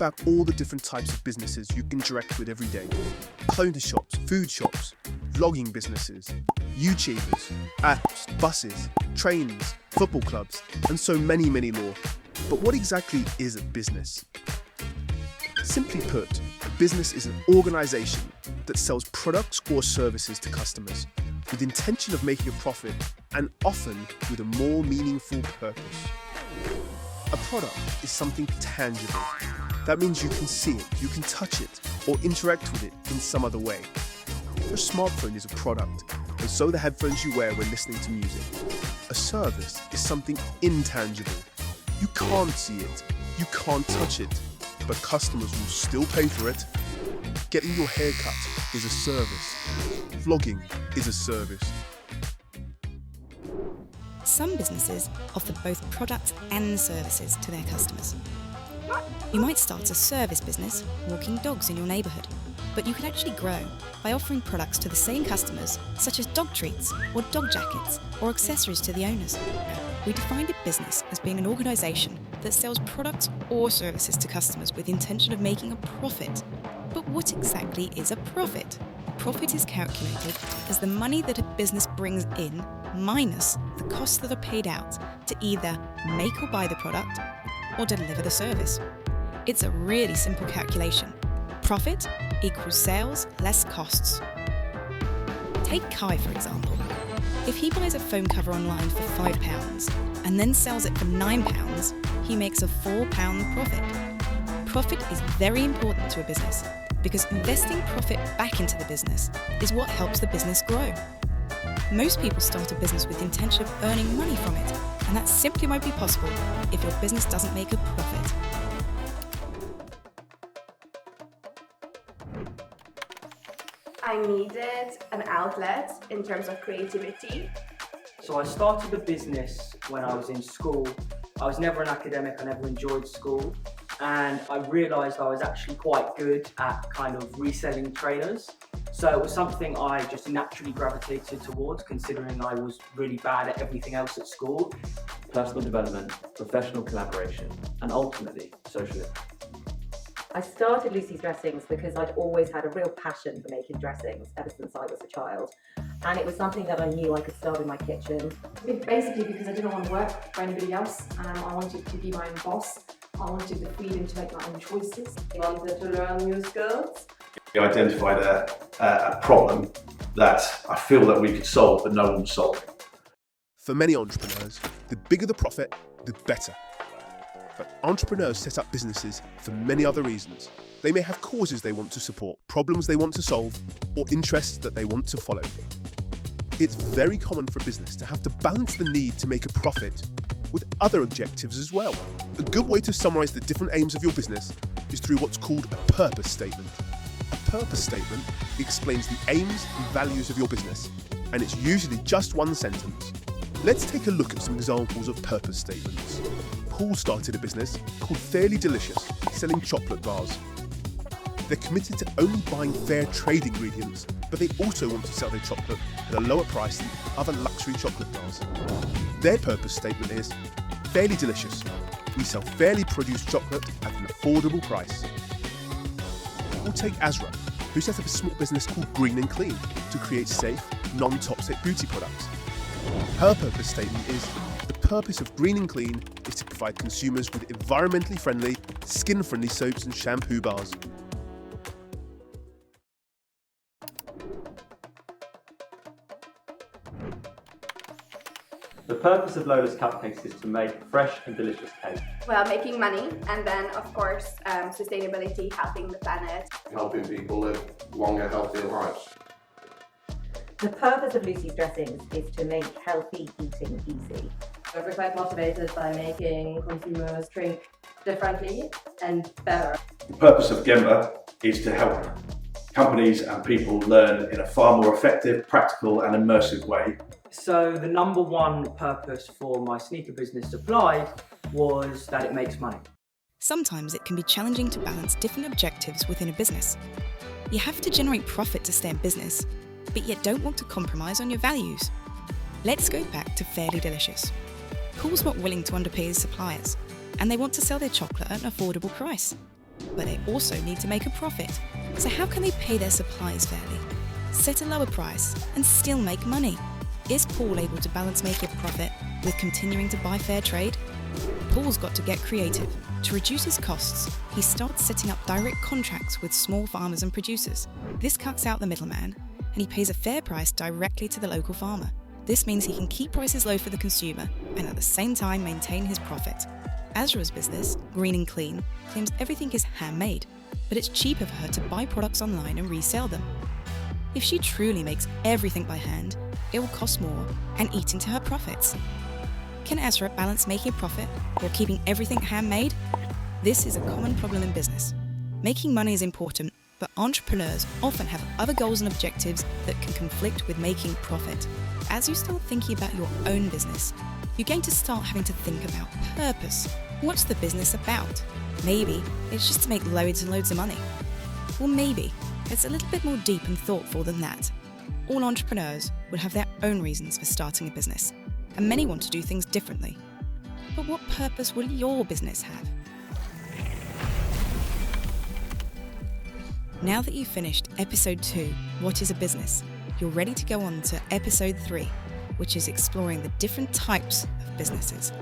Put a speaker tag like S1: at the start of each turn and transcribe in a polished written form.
S1: about all the different types of businesses you interact with every day. Clone shops, food shops, vlogging businesses, YouTubers, apps, buses, trains, football clubs, and so many more. But what exactly is a business? Simply put, a business is an organisation that sells products or services to customers with the intention of making a profit and often with a more meaningful purpose. A product is something tangible. That means you can see it, you can touch it, or interact with it in some other way. Your smartphone is a product, and so the headphones you wear when listening to music. A service is something intangible. You can't see it, you can't touch it, but customers will still pay for it. Getting your hair cut is a service. Vlogging is a service.
S2: Some businesses offer both products and services to their customers. You might start a service business walking dogs in your neighbourhood, but you can actually grow by offering products to the same customers, such as dog treats or dog jackets or accessories to the owners. We defined a business as being an organisation that sells products or services to customers with the intention of making a profit. But what exactly is a profit? Profit is calculated as the money that a business brings in minus the costs that are paid out to either make or buy the product or deliver the service. It's a really simple calculation. Profit equals sales less costs. Take Kai, for example. If he buys a phone cover online for £5 and then sells it for £9, he makes a £4 profit. Profit is very important to a business because investing profit back into the business is what helps the business grow. Most people start a business with the intention of earning money from it, and that simply won't be possible if your business doesn't make a profit.
S3: I needed an outlet in terms of creativity.
S4: So I started a business when I was in school. I was never an academic, I never enjoyed school. And I realised I was actually quite good at kind of reselling trainers. So it was something I just naturally gravitated towards, considering I was really bad at everything else at school.
S5: Personal development, professional collaboration, and ultimately, social impact.
S6: I started Lucy's Dressings because I'd always had a real passion for making dressings ever since I was a child. And it was something that I knew I could start in my kitchen.
S7: Basically because I didn't want to work for anybody else. I wanted to be my own boss. I wanted the freedom to make my own choices.
S3: I wanted to learn new skills.
S8: We identified a problem that I feel that we could solve, but no one was solving.
S1: For many entrepreneurs, the bigger the profit, the better. But entrepreneurs set up businesses for many other reasons. They may have causes they want to support, problems they want to solve, or interests that they want to follow. It's very common for a business to have to balance the need to make a profit with other objectives as well. A good way to summarise the different aims of your business is through what's called a purpose statement. A purpose statement explains the aims and values of your business, and it's usually just one sentence. Let's take a look at some examples of purpose statements. Paul started a business called Fairly Delicious, selling chocolate bars. They're committed to only buying fair trade ingredients, but they also want to sell their chocolate at a lower price than other luxury chocolate bars. Their purpose statement is, Fairly Delicious. We sell fairly produced chocolate at an affordable price. Or take Azra, who set up a small business called Green and Clean to create safe, non-toxic beauty products. Her purpose statement is, the purpose of Green and Clean is to provide consumers with environmentally friendly, skin-friendly soaps and shampoo bars.
S5: The purpose of Lola's Cupcakes is to make fresh and delicious cake.
S3: Well, making money, and then of course sustainability, helping the planet.
S9: Helping people live longer, healthier lives.
S6: The purpose of Lucy's Dressings is to make healthy eating easy.
S7: We're quite motivated by making consumers drink differently and better.
S8: The purpose of Gemba is to help companies and people learn in a far more effective, practical and immersive way.
S4: So the number one purpose for my sneaker business Applied was that it makes money.
S2: Sometimes it can be challenging to balance different objectives within a business. You have to generate profit to stay in business, but yet don't want to compromise on your values. Let's go back to Fairly Delicious. Paul's not willing to underpay his suppliers, and they want to sell their chocolate at an affordable price. But they also need to make a profit. So how can they pay their suppliers fairly, set a lower price, and still make money? Is Paul able to balance making a profit with continuing to buy fair trade? Paul's got to get creative. To reduce his costs, he starts setting up direct contracts with small farmers and producers. This cuts out the middleman, and he pays a fair price directly to the local farmer. This means he can keep prices low for the consumer and at the same time maintain his profit. Azra's business, Green and Clean, claims everything is handmade, but it's cheaper for her to buy products online and resell them. If she truly makes everything by hand, it will cost more and eat into her profits. Can Azra balance making a profit while keeping everything handmade? This is a common problem in business. Making money is important, but entrepreneurs often have other goals and objectives that can conflict with making profit. As you start thinking about your own business, you're going to start having to think about purpose. What's the business about? Maybe it's just to make loads and loads of money. Or maybe it's a little bit more deep and thoughtful than that. All entrepreneurs will have their own reasons for starting a business, and many want to do things differently. But what purpose will your business have? Now that you've finished episode 2, What is a Business? You're ready to go on to episode 3, which is exploring the different types of businesses.